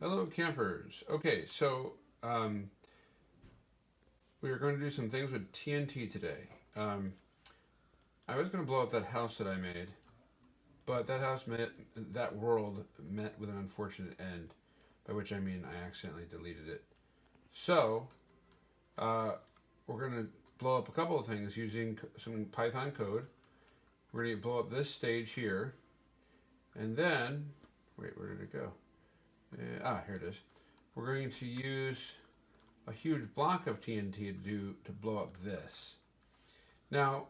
Hello, campers. Okay, so we are going to do some things with TNT today. I was going to blow up that house that I made, but that world met with an unfortunate end, by which I mean I accidentally deleted it. So uh, we're going to blow up a couple of things using some Python code. We're going to blow up this stage here, and then wait, where did it go? Here it is. We're going to use a huge block of TNT to blow up this. Now,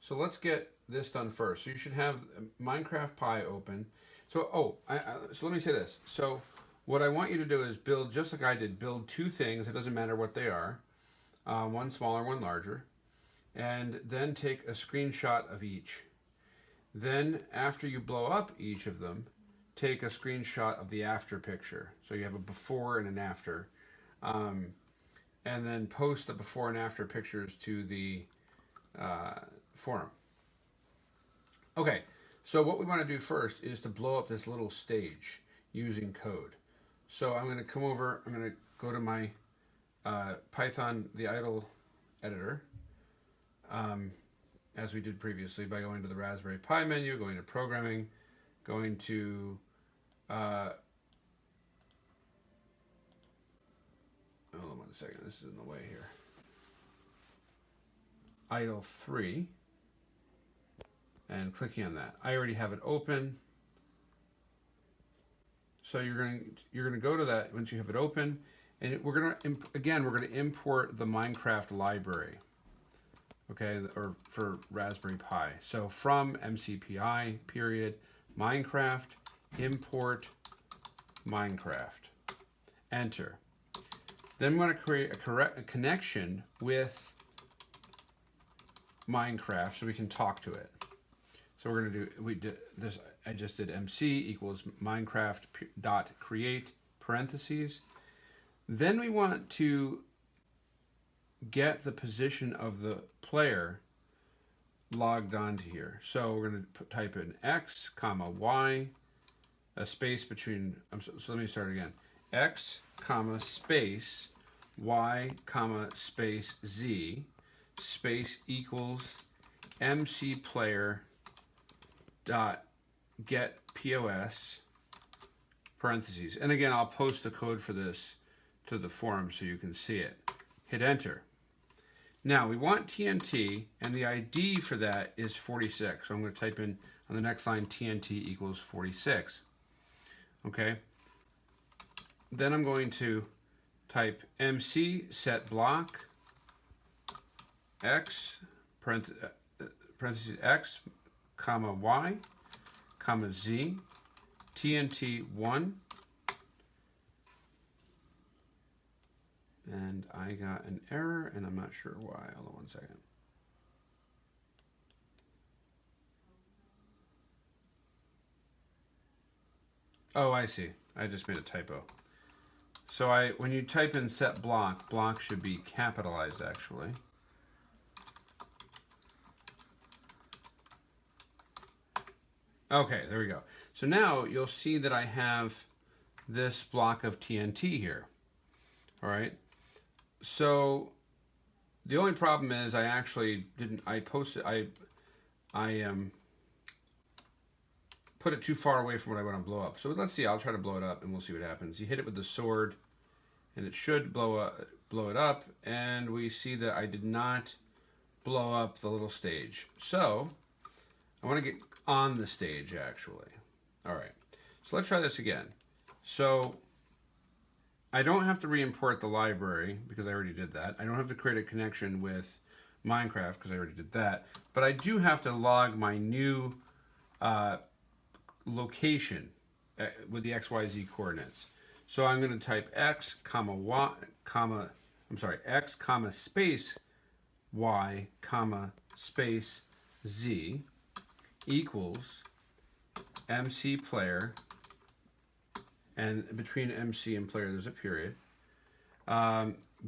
so let's get this done first. So you should have Minecraft Pi open. So let me say this. So what I want you to do is build just like I did. Build two things. It doesn't matter what they are. One smaller, one larger, and then take a screenshot of each. Then after you blow up each of them, take a screenshot of the after picture. So you have a before and an after. Um, and then post the before and after pictures to the forum. Okay, so what we want to do first is to blow up this little stage using code. So I'm going to come over, I'm going to go to my Python, the idle editor, as we did previously by going to the Raspberry Pi menu, going to programming, going to hold on one second, this is in the way here. Idle 3 and clicking on that. I already have it open. So you're going to go to that once you have it open, and we're going to import the Minecraft library. Okay, or for Raspberry Pi. So from MCPI period Minecraft import Minecraft. Enter. Then we want to create a connection with Minecraft so we can talk to it. So we're going to do this. I just did MC equals Minecraft dot create parentheses. Then we want to get the position of the player logged onto here. So we're going to type in X, comma Y, a space between. So let me start again. X, comma space Y, comma space Z, space equals MC player dot get POS parentheses. And again, I'll post the code for this to the forum so you can see it. Hit enter. Now we want TNT, and the ID for that is 46. So I'm going to type in on the next line TNT equals 46. Okay. Then I'm going to type MC set block X parentheses X comma Y comma Z TNT 1. And I got an error, and I'm not sure why. Hold on one second. Oh, I see. I just made a typo. So when you type in set block, block should be capitalized actually. Okay, there we go. So now you'll see that I have this block of TNT here. All right. So the only problem is I actually didn't. I posted. I put it too far away from what I want to blow up. So let's see. I'll try to blow it up, and we'll see what happens. You hit it with the sword, and it should blow it up. And we see that I did not blow up the little stage. So I want to get on the stage actually. All right. So let's try this again. So I don't have to re-import the library because I already did that. I don't have to create a connection with Minecraft because I already did that. But I do have to log my new location with the XYZ coordinates. So I'm going to type X comma Y comma X comma space Y comma space Z equals MC player, and between MC and player there's a period,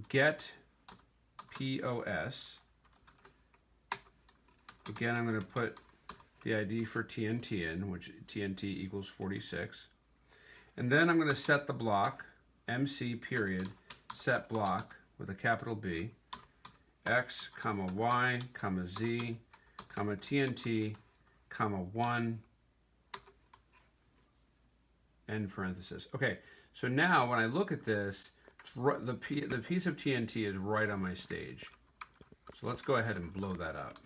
get POS. Again, I'm going to put the ID for TNT in, which TNT equals 46. And then I'm going to set the block, MC period, set block with a capital B, X, comma Y, comma Z, comma TNT, comma 1, end parenthesis. Okay, so now when I look at this, the piece of TNT is right on my stage. So let's go ahead and blow that up.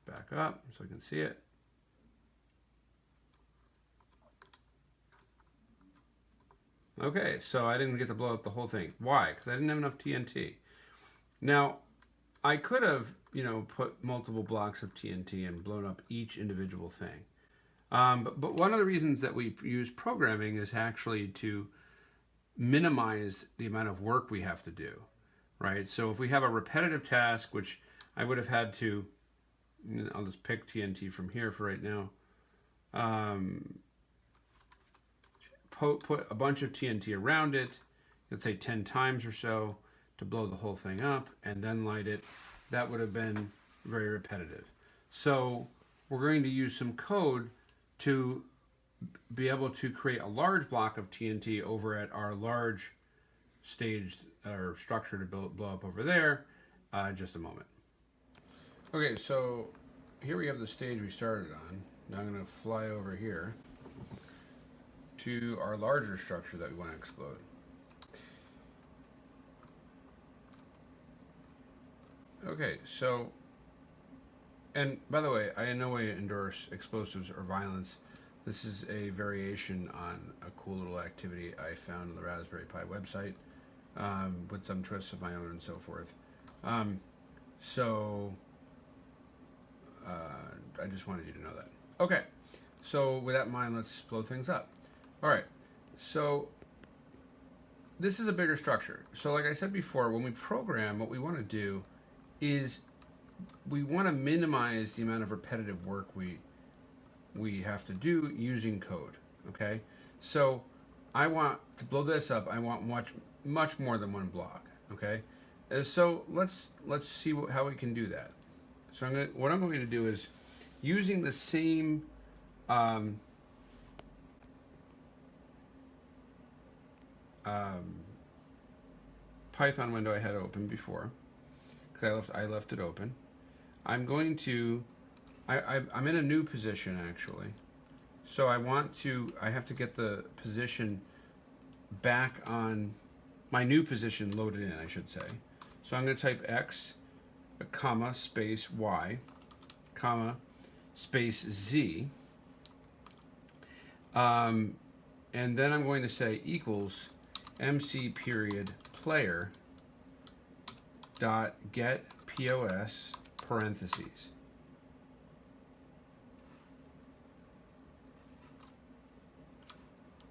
Back up so I can see it. Okay, so I didn't get to blow up the whole thing. Why? Because I didn't have enough TNT. Now, I could have, put multiple blocks of TNT and blown up each individual thing. But one of the reasons that we use programming is actually to minimize the amount of work we have to do, right? So if we have a repetitive task, which I would have had to, I'll just pick TNT from here for right now, put a bunch of TNT around it, let's say 10 times or so, to blow the whole thing up and then light it. That would have been very repetitive. So we're going to use some code to be able to create a large block of TNT over at our large stage or structure to blow up over there in just a moment. Okay, so here we have the stage we started on. Now I'm going to fly over here to our larger structure that we want to explode. Okay, so, and by the way, I in no way endorse explosives or violence. This is a variation on a cool little activity I found on the Raspberry Pi website with some twists of my own and so forth. I just wanted you to know that. Okay, so with that in mind, let's blow things up. All right, so this is a bigger structure. So like I said before, when we program, what we want to do is we want to minimize the amount of repetitive work we have to do using code. Okay, so I want to blow this up. I want much more than one block. Okay, so let's see how we can do that. So what I'm going to do is using the same Python window I had open before, because I left it open. I'm going to, I'm in a new position actually. So I have to get the position back on, my new position loaded in, I should say. So I'm going to type X, comma, space Y, comma, space Z. And then I'm going to say equals MC period player dot get POS parentheses.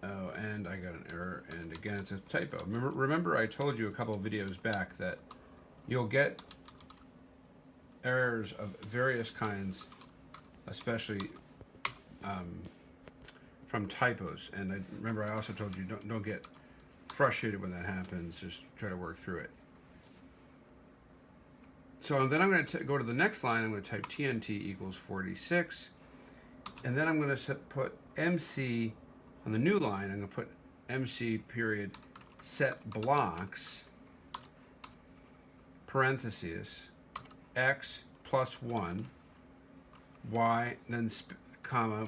Oh, and I got an error, and again it's a typo. Remember I told you a couple of videos back that you'll get errors of various kinds, especially from typos. And remember I also told you don't get frustrated when that happens, just try to work through it. So then I'm going to go to the next line. I'm going to type TNT equals 46, and then I'm going to put MC on the new line. I'm going to put MC period set blocks parentheses X plus 1 Y, then comma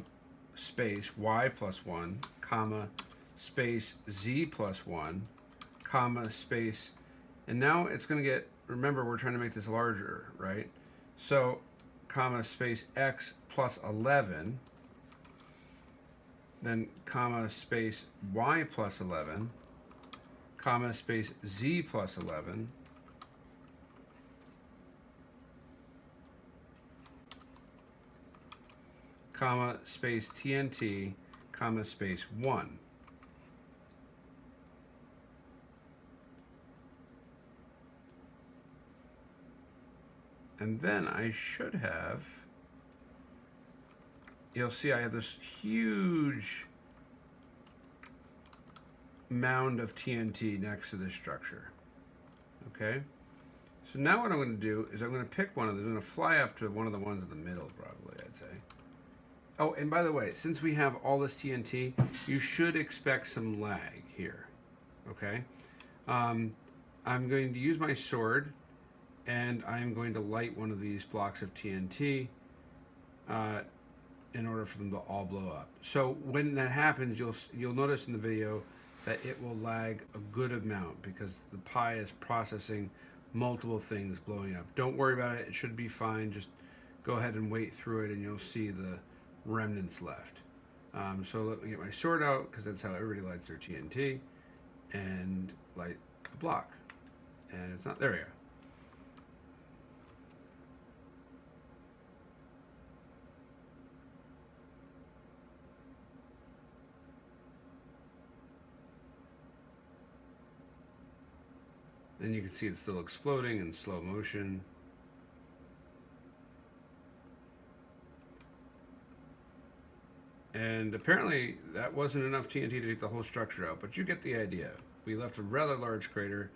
space Y plus 1 comma space Z plus 1 comma space, and now it's going to get, remember we're trying to make this larger, right? So comma space X plus 11, then comma space Y plus 11, comma space Z plus 11, comma space TNT, comma space 1. And then I should have, you'll see I have this huge mound of TNT next to this structure. Okay? So now what I'm going to do is I'm going to pick one of them. I'm going to fly up to one of the ones in the middle, probably, I'd say. Oh, and by the way, since we have all this TNT, you should expect some lag here, okay? I'm going to use my sword, and I'm going to light one of these blocks of TNT in order for them to all blow up. So when that happens, you'll notice in the video that it will lag a good amount because the Pi is processing multiple things blowing up. Don't worry about it. It should be fine. Just go ahead and wait through it, and you'll see the remnants left. So let me get my sword out because that's how everybody lights their TNT, and light a block. And it's not there yet. And you can see it's still exploding in slow motion. And apparently that wasn't enough TNT to take the whole structure out, but you get the idea. We left a rather large crater.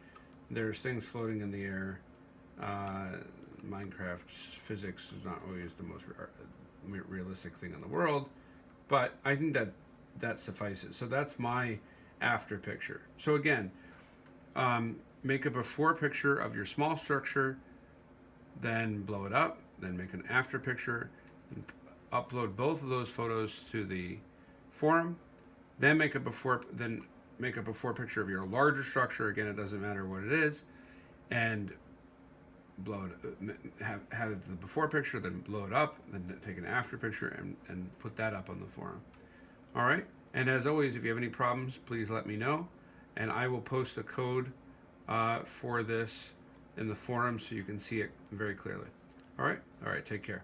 There's things floating in the air. Minecraft physics is not always the most realistic thing in the world, but I think that suffices. So that's my after picture. So again, make a before picture of your small structure, then blow it up, then make an after picture, and upload both of those photos to the forum, then make a before picture of your larger structure. Again, it doesn't matter what it is, and blow it. Have the before picture, then blow it up, then take an after picture and put that up on the forum. All right. And as always, if you have any problems, please let me know, and I will post a code for this in the forum so you can see it very clearly. All right. Take care.